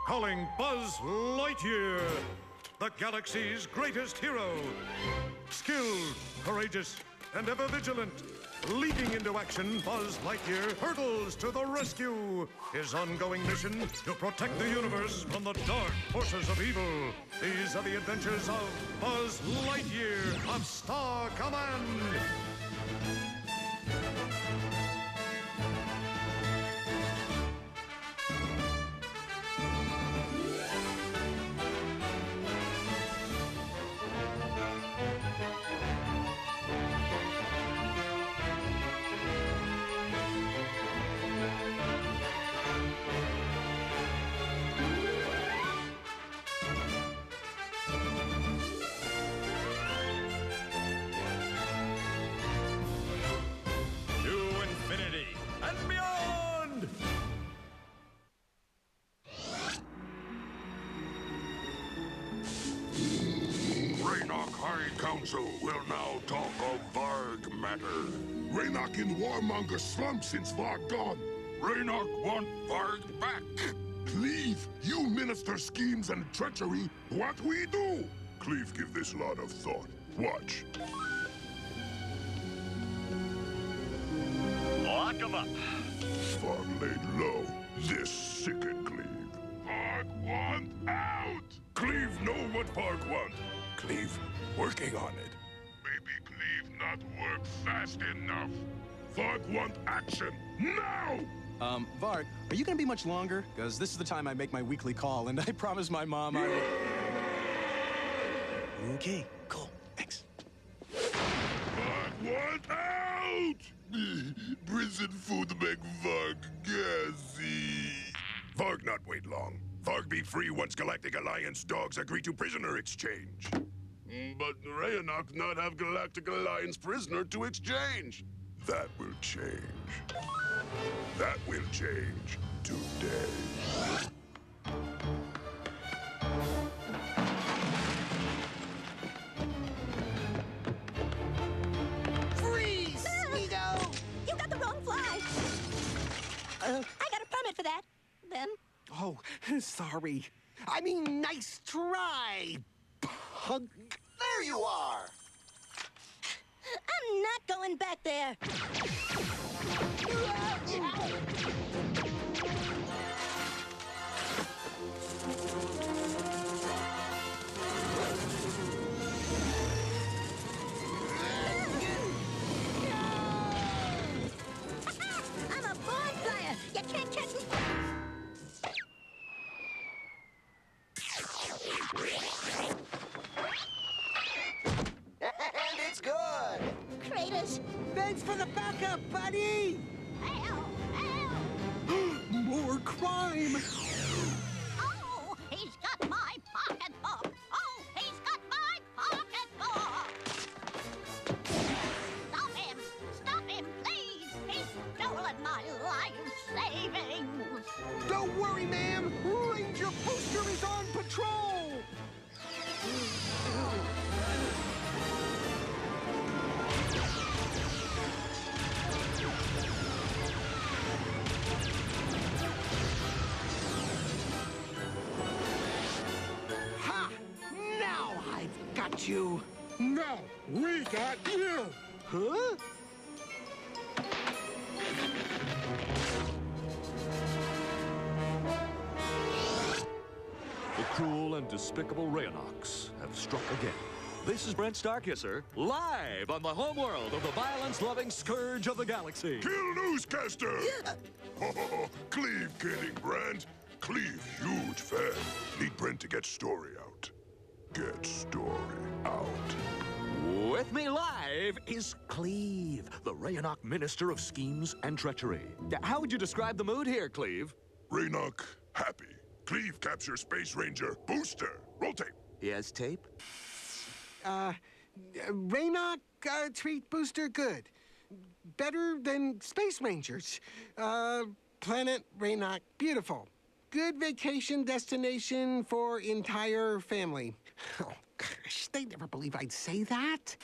Calling Buzz Lightyear, the galaxy's greatest hero. Skilled, courageous, and ever vigilant. Leaping into action, Buzz Lightyear hurtles to the rescue. His ongoing mission to protect the universe from the dark forces of evil. These are the adventures of Buzz Lightyear of Star Command. And beyond! Raenoks High Council will now talk of Varg matter. Raenoks in warmonger slump since Varg gone. Raenoks want Varg back. Cleve, you minister schemes and treachery. What we do? Cleve give this lot of thought. Watch. Lock 'em up. Varg laid low. This sicken Cleve. Varg want out! Cleve know what Varg want. Cleve working on it. Maybe Cleve not work fast enough. Varg want action now! Varg, are you gonna be much longer? Because this is the time I make my weekly call, and I promised my mom I would... Okay, cool, thanks. Varg want out! Prison food make Varg gassy. Varg not wait long. Varg be free once Galactic Alliance dogs agree to prisoner exchange. But Raenoks not have Galactic Alliance prisoner to exchange. That will change. That will change today. Freeze, Smeagol! You got the wrong fly. I got a permit for that. Then. Oh, sorry. I mean, nice try, punk. There you are. I'm not going back there. I'm a born flyer. You can't catch me. And it's good! Kratos. Thanks for the backup, buddy! Help! Help! More crime! Oh, he's got my pocketbook! Oh, he's got my pocketbook! Stop him! Stop him, please! He's stolen my life savings! Don't worry, ma'am! Ranger Booster is on patrol! Ha! Now I've got you! No, we got you! Huh? The cruel and despicable Raenoks have struck again. This is Brent Starkisser, live on the homeworld of the violence-loving scourge of the galaxy. Kill newscaster! Cleve kidding, Brent. Cleve huge fan. Need Brent to get story out. Get story out. With me live is Cleve, the Raenoks minister of schemes and treachery. How would you describe the mood here, Cleve? Raenoks happy. Cleve capture Space Ranger Booster. Roll tape. Yes, tape? Raenoks treat Booster good. Better than Space Rangers. Planet Raenoks, beautiful. Good vacation destination for entire family. Oh, gosh, they'd never believe I'd say that.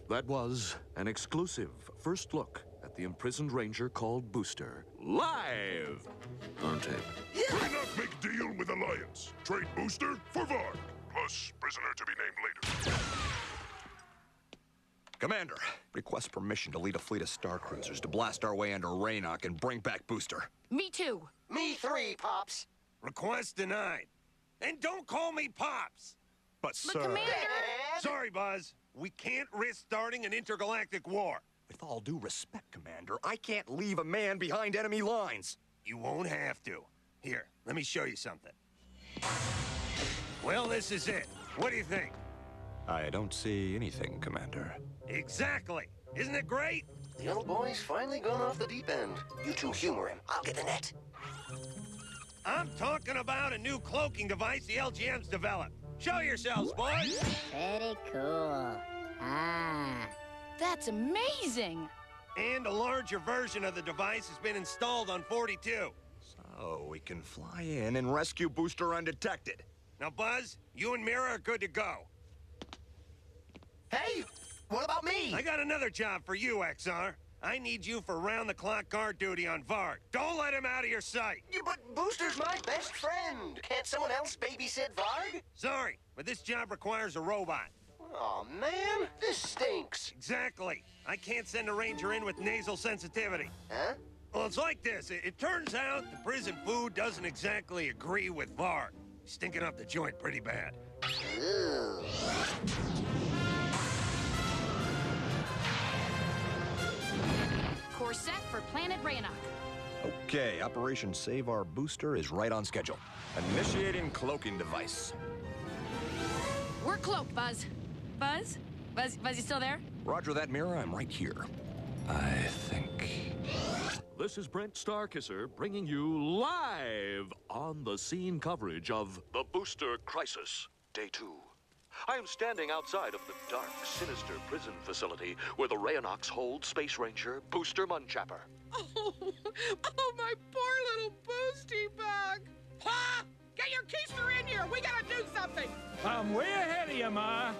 That was an exclusive first look at the imprisoned ranger called Booster. Live on tape. Raenoks make deal trait booster for Varg. Plus, prisoner to be named later. Commander, request permission to lead a fleet of star cruisers to blast our way under Raenoks and bring back Booster. Me too. Me three, Pops. Request denied. And don't call me Pops. But, But sir... Commander... Sorry, Buzz. We can't risk starting an intergalactic war. With all due respect, Commander, I can't leave a man behind enemy lines. You won't have to. Here, let me show you something. Well, this is it. What do you think? I don't see anything, Commander. Exactly. Isn't it great? The old boy's finally gone off the deep end. You two humor him. I'll get the net. I'm talking about a new cloaking device the LGM's developed. Show yourselves, boys. Pretty cool. Ah. That's amazing. And a larger version of the device has been installed on 42. So we can fly in and rescue Booster undetected. Now, Buzz, you and Mira are good to go. Hey, what about me? I got another job for you, XR. I need you for round-the-clock guard duty on Varg. Don't let him out of your sight. Yeah, but Booster's my best friend. Can't someone else babysit Varg? Sorry, but this job requires a robot. Oh man, this stinks. Exactly. I can't send a ranger in with nasal sensitivity. Huh? Well, it's like this. It turns out the prison food doesn't exactly agree with Varg. He's stinking up the joint pretty bad. Ugh. Course set for Planet Raenoks. Okay, Operation Save Our Booster is right on schedule. Initiating cloaking device. We're cloaked, Buzz. Buzz? Buzz, you still there? Roger that, Mira. I'm right here. I think... This is Brent Starkisser bringing you live on the scene coverage of The Booster Crisis, Day 2. I am standing outside of the dark, sinister prison facility where the Raenoks hold Space Ranger Booster Munchapper. Oh, my poor little Boosty bug. Pa! Get your keister in here. We gotta do something. I'm way ahead of you, Ma.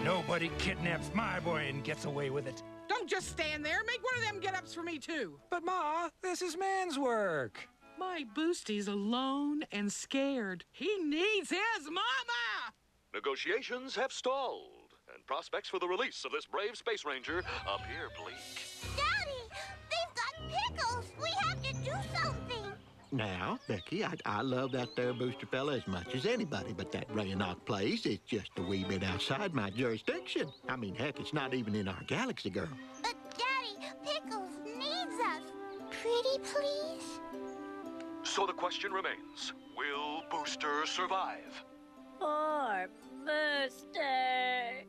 Nobody kidnaps my boy and gets away with it. Don't just stand there. Make one of them get-ups for me, too. But, Ma, this is man's work. My Boosty's alone and scared. He needs his mama! Negotiations have stalled, and prospects for the release of this brave Space Ranger appear bleak. Daddy, they've got pickles. We have to do something. Now, Becky, I love that there Booster fella as much as anybody, but that Raenoks place is just a wee bit outside my jurisdiction. I mean, heck, it's not even in our galaxy, girl. But, Daddy, Pickles needs us. Pretty please? So the question remains, will Booster survive? Poor Booster.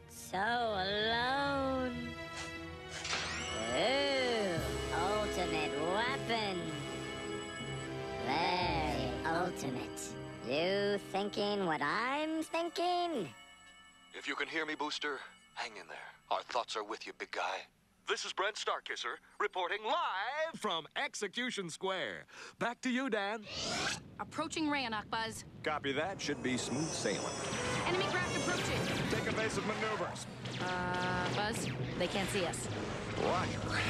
So alone. Ooh, ultimate weapon. Very ultimate. You thinking what I'm thinking? If you can hear me, Booster, hang in there. Our thoughts are with you, big guy. This is Brent Starkisser, reporting live from Execution Square. Back to you, Dan. Approaching Raenoks, Buzz. Copy that. Should be smooth sailing. Enemy craft approaching. Take evasive maneuvers. Buzz, they can't see us. Roger.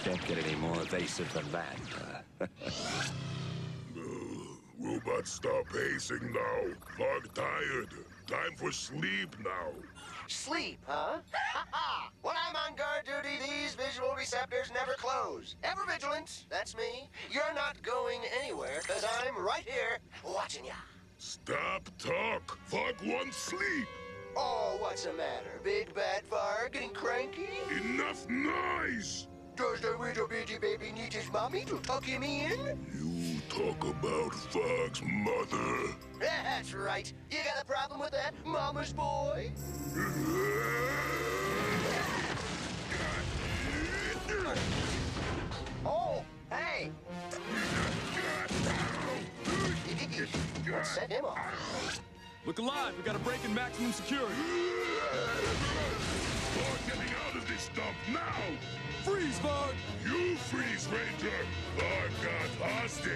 Can't get any more evasive than that. Robots, stop pacing now. Varg tired. Time for sleep now. Sleep, huh? Ha-ha! When I'm on guard duty, these visual receptors never close. Ever vigilant, that's me. You're not going anywhere, because I'm right here watching ya. Stop talk. Varg wants sleep. Oh, what's the matter? Big bad Varg getting cranky? Enough noise! Does the little bitty baby need his mommy to tuck him in? You talk about Varg's mother. That's right. You got a problem with that, mama's boy? Oh, hey! Let's set him off. Look alive. We got a break in maximum security. Varg getting out of this dump now! Freeze, Varg! You freeze, Ranger! Varg got hostage!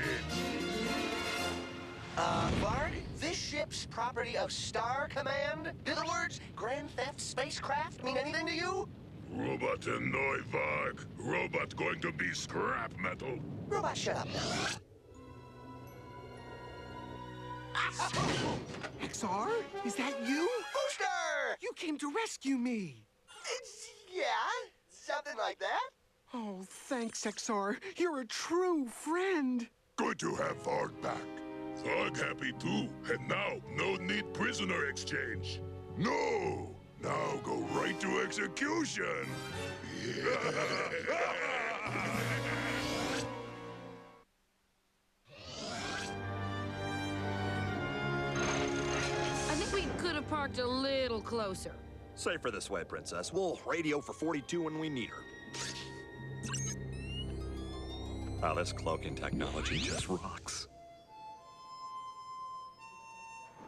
Varg, this ship's property of Star Command? Do the words Grand Theft Spacecraft mean anything to you? Robot and Neuvag. Robot going to be scrap metal. Robot, shut up now. XR? Is that you? Booster! You came to rescue me. Yeah, something like that. Oh, thanks, XR. You're a true friend. Good to have Varg back. Varg happy too. And now, no need prisoner exchange. No! Now go right to execution. I think we could have parked a little closer. Safer this way, Princess. We'll radio for 42 when we need her. Wow, this cloaking technology just rocks.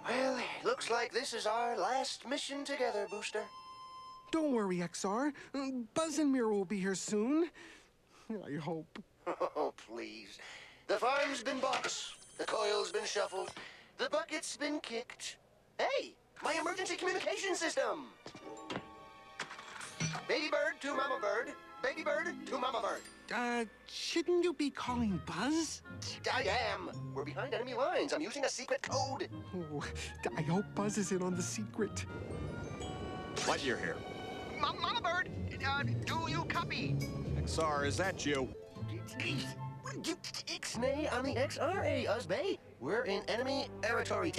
Well, looks like this is our last mission together, Booster. Don't worry, XR. Buzz and Mira will be here soon. I hope. Oh, please. The farm's been bought. The coil's been shuffled. The bucket's been kicked. Hey, my emergency communication system! Baby bird to mama bird. Baby bird to mama bird. Shouldn't you be calling Buzz? I am. We're behind enemy lines. I'm using a secret code. Oh, I hope Buzz is in on the secret. Lightyear here. Mama bird, do you copy? XR, is that you? Ixnay on the XRA, Uzbay. We're in enemy territory.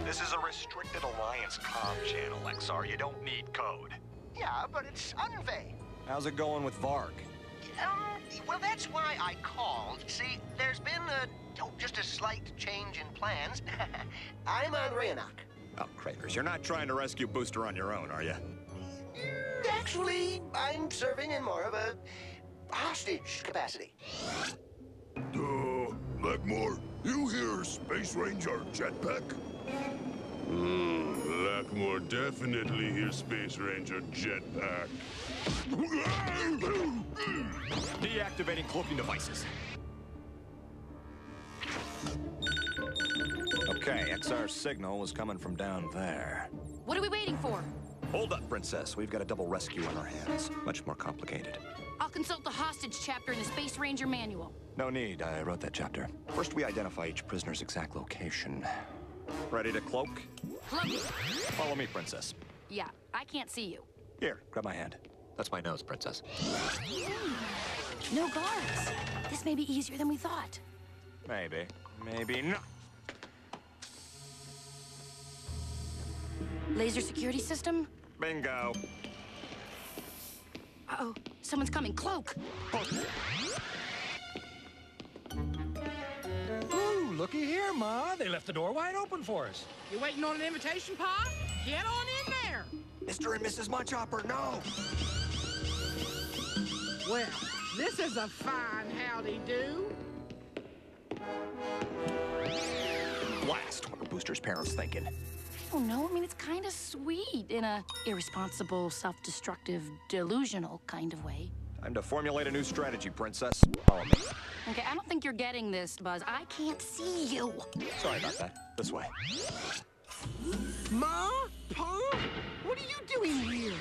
This is a restricted alliance comm channel, XR. You don't need code. Yeah, but it's unvey. How's it going with Varg? Well, that's why I called. See, there's been just a slight change in plans. I'm on Raenoks. Oh, Craters, you're not trying to rescue Booster on your own, are you? Actually, I'm serving in more of a hostage capacity. Blackmore, you hear Space Ranger jetpack? Blackmore definitely hears Space Ranger jetpack. Deactivating cloaking devices. Okay, XR's signal was coming from down there. What are we waiting for? Hold up, Princess. We've got a double rescue on our hands. Much more complicated. I'll consult the hostage chapter in the Space Ranger manual. No need. I wrote that chapter. First, we identify each prisoner's exact location. Ready to cloak? Cloak. Follow me, Princess. Yeah, I can't see you. Here, grab my hand. That's my nose, Princess. No guards. This may be easier than we thought. Maybe. Maybe not. Laser security system? Bingo. Uh-oh. Someone's coming. Cloak. Ooh, looky here, Ma. They left the door wide open for us. You waiting on an invitation, Pa? Get on in there. Mr. and Mrs. Munchhopper, no! Well, this is a fine howdy-do. Blast. What are Booster's parents thinking? I don't know. I mean, it's kind of sweet in a irresponsible, self-destructive, delusional kind of way. Time to formulate a new strategy, Princess. Follow me. Okay, I don't think you're getting this, Buzz. I can't see you. Sorry about that. This way. Ma? Pa? What are you doing here?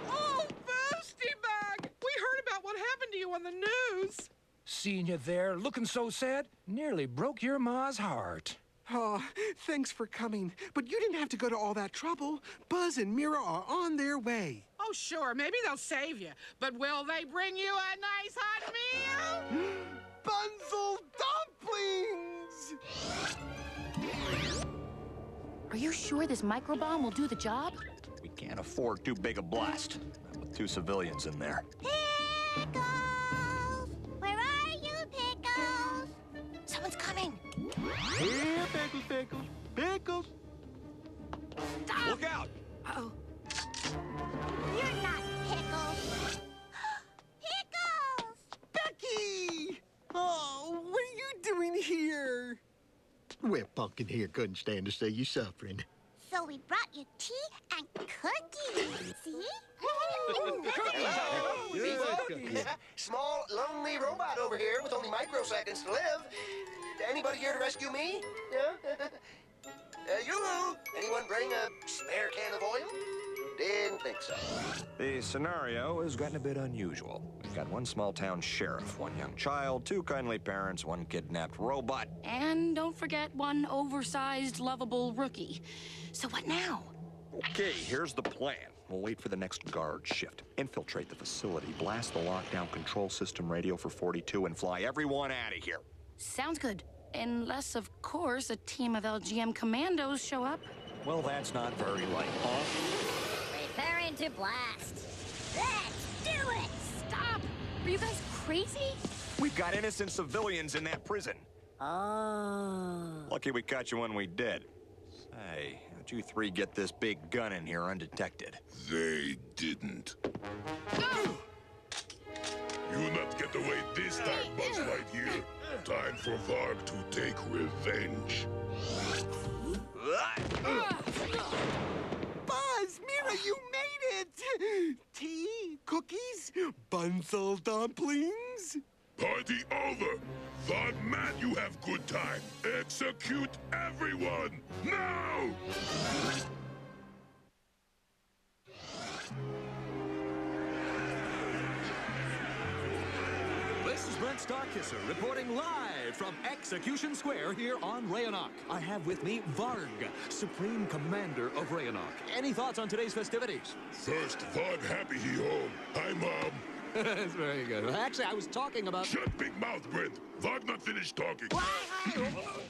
Oh, Boosty Bag! We heard about what happened to you on the news. Seeing you there, looking so sad, nearly broke your Ma's heart. Oh, thanks for coming. But you didn't have to go to all that trouble. Buzz and Mira are on their way. Oh, sure, maybe they'll save you. But will they bring you a nice hot meal? Bunzel dumplings! Are you sure this microbomb will do the job? We can't afford too big a blast. Not with 2 civilians in there. Pickles! Where are you, Pickles? Someone's coming. Here, Pickles, Pickles, Pickles. Stop! Look out! Uh-oh. You're not Pickles. Pickles! Becky! Oh, what are you doing here? Well, Pumpkin here couldn't stand to see you suffering. So we brought you tea and cookies. See? Small, lonely robot over here with only microseconds to live. Anybody here to rescue me? Yeah? Yoo-hoo! Anyone bring a spare can of oil? Didn't think so. The scenario is getting a bit unusual. We've got one small-town sheriff, one young child, two kindly parents, one kidnapped robot. And don't forget one oversized, lovable rookie. So what now? Okay, here's the plan. We'll wait for the next guard shift. Infiltrate the facility, blast the lockdown control system radio for 42, and fly everyone out of here. Sounds good. Unless, of course, a team of LGM commandos show up. Well, that's not very light, huh? Preparing to blast. Let's do it! Stop! Are you guys crazy? We've got innocent civilians in that prison. Oh. Lucky we caught you when we did. Say, how'd you three get this big gun in here undetected? They didn't. You not get away this time, Buzz Lightyear. Time for Varg to take revenge. Buzz, Mira, you made it! Tea, cookies, bunsel dumplings. Party over! Varg man, you have good time. Execute everyone, now! This is Brent Starkisser reporting live from Execution Square here on Raenoks. I have with me Varg, Supreme Commander of Raenoks. Any thoughts on today's festivities? First, Varg happy he home. Hi, Mom. That's very good. Actually, I was talking about... Shut big mouth, Brent. Varg not finished talking.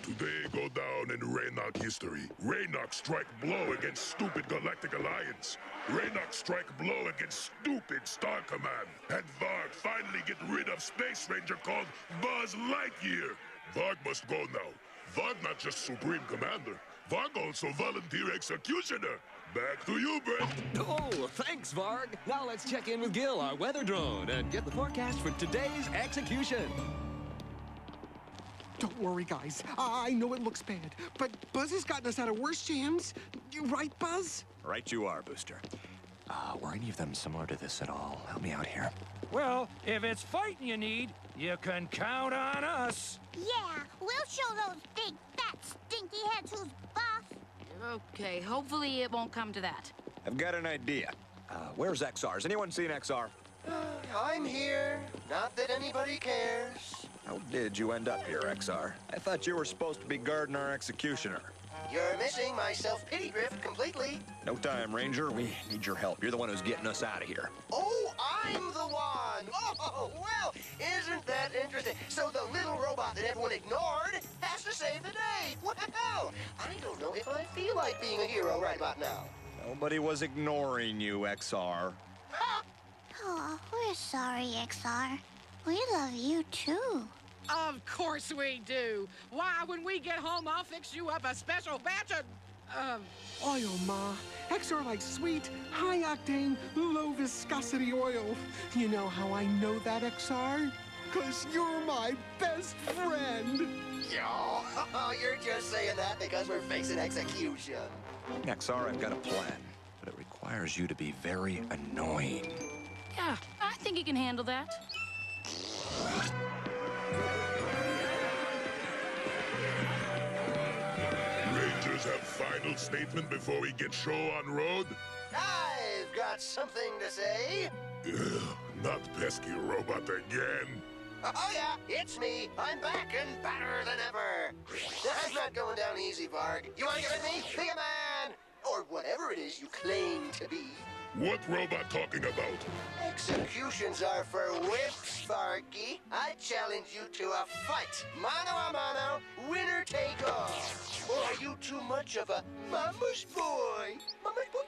Today go down in Raenoks history. Raenoks strike blow against stupid Galactic Alliance. Raenoks strike blow against stupid Star Command. And Varg finally get rid of Space Ranger called Buzz Lightyear. Varg must go now. Varg not just Supreme Commander. Varg also volunteer executioner. Back to you, Brent. Oh, thanks, Varg. Now let's check in with Gil, our weather drone, and get the forecast for today's execution. Don't worry, guys. I know it looks bad, but Buzz has gotten us out of worse jams. Right, Buzz? Right you are, Booster. Were any of them similar to this at all? Help me out here. Well, if it's fighting you need, you can count on us. Yeah, we'll show those big, fat, stinky heads who's boss. Okay, hopefully it won't come to that. I've got an idea. Where's XR? Has anyone seen XR? I'm here. Not that anybody cares. How did you end up here, XR? I thought you were supposed to be guarding our executioner. You're missing my self-pity drift completely. No time, Ranger. We need your help. You're the one who's getting us out of here. Oh, I'm the one. Oh, well, isn't that interesting? So the little robot that everyone ignored has to save the day. Well, I don't know if I feel like being a hero right about now. Nobody was ignoring you, XR. Oh, we're sorry, XR. We love you, too. Of course we do. Why, when we get home, I'll fix you up a special batch of... Oil, Ma. XR likes sweet, high-octane, low-viscosity oil. You know how I know that, XR? 'Cause you're my best friend. Yo, you're just saying that because we're facing execution. XR, I've got a plan, but it requires you to be very annoying. Yeah, I think he can handle that. Rangers have final statement before we get show on road? I've got something to say. Ugh, not pesky robot again. Oh, yeah, it's me. I'm back and badder than ever. I'm not going down easy, Varg. You want to get with me? Be a man! Or whatever it is you claim to be. What robot talking about? Executions are for whips, Vargy. I challenge you to a fight. Mano a mano, winner take all. Or are you too much of a mama's boy? Mama's boy?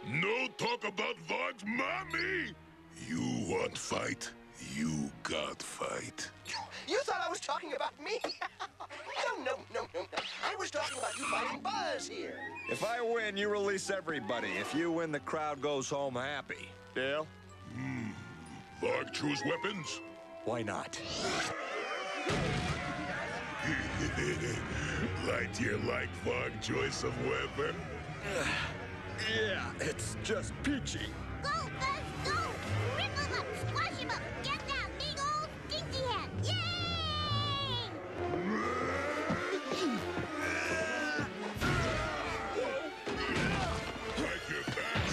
No talk about Varg's mommy! You want fight? You got fight. You thought I was talking about me? No. I was talking about you fighting Buzz here. If I win, you release everybody. If you win, the crowd goes home happy. Deal? Varg choose weapons? Why not? Lightyear like Varg choice of weapon? Yeah, it's just peachy. Go, Buzz, go! Rip him up, squash him up, get that big old stinky head! Yay! Lightyear back!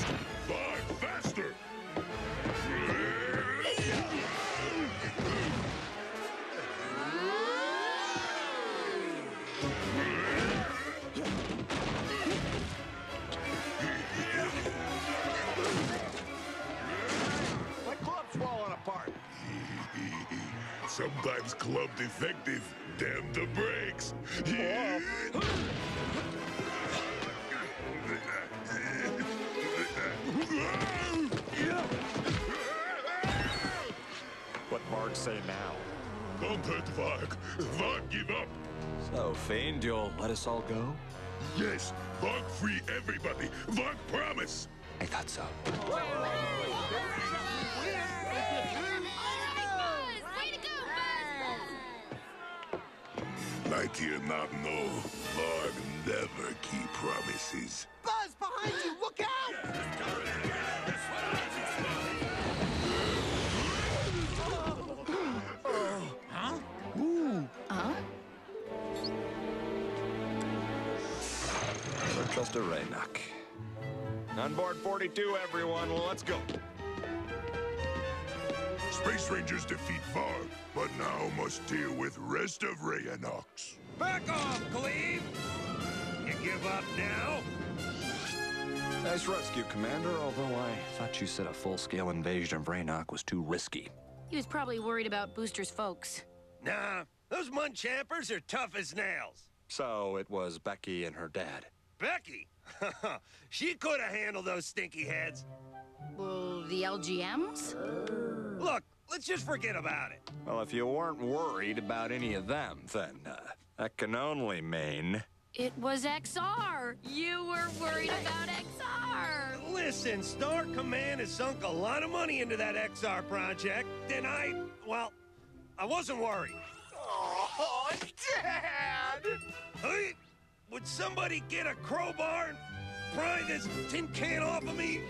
sometimes clubbed effective. Damn the brakes. What Varg say now? Don't hurt Varg. Varg give up. So, Fiend, you'll let us all go? Yes, Varg free everybody. Varg promise. I thought so. Lightyear not know. Varg never keep promises. Buzz, behind you! Look out! Never trust a Raenok. On board 42, everyone. Let's go. Space Rangers defeat Varg, but now must deal with rest of Raenoks. Back off, Cleve! You give up now? Nice rescue, Commander, although I thought you said a full-scale invasion of Raenok was too risky. He was probably worried about Booster's folks. Nah, those Munchampers are tough as nails. So it was Becky and her dad. Becky? She could have handled those stinky heads. Well, the LGMs? Look, let's just forget about it. Well, if you weren't worried about any of them, then that can only mean... It was XR. You were worried about XR. Listen, Star Command has sunk a lot of money into that XR project, and I wasn't worried. Oh, Dad! Hey, would somebody get a crowbar and pry this tin can off of me?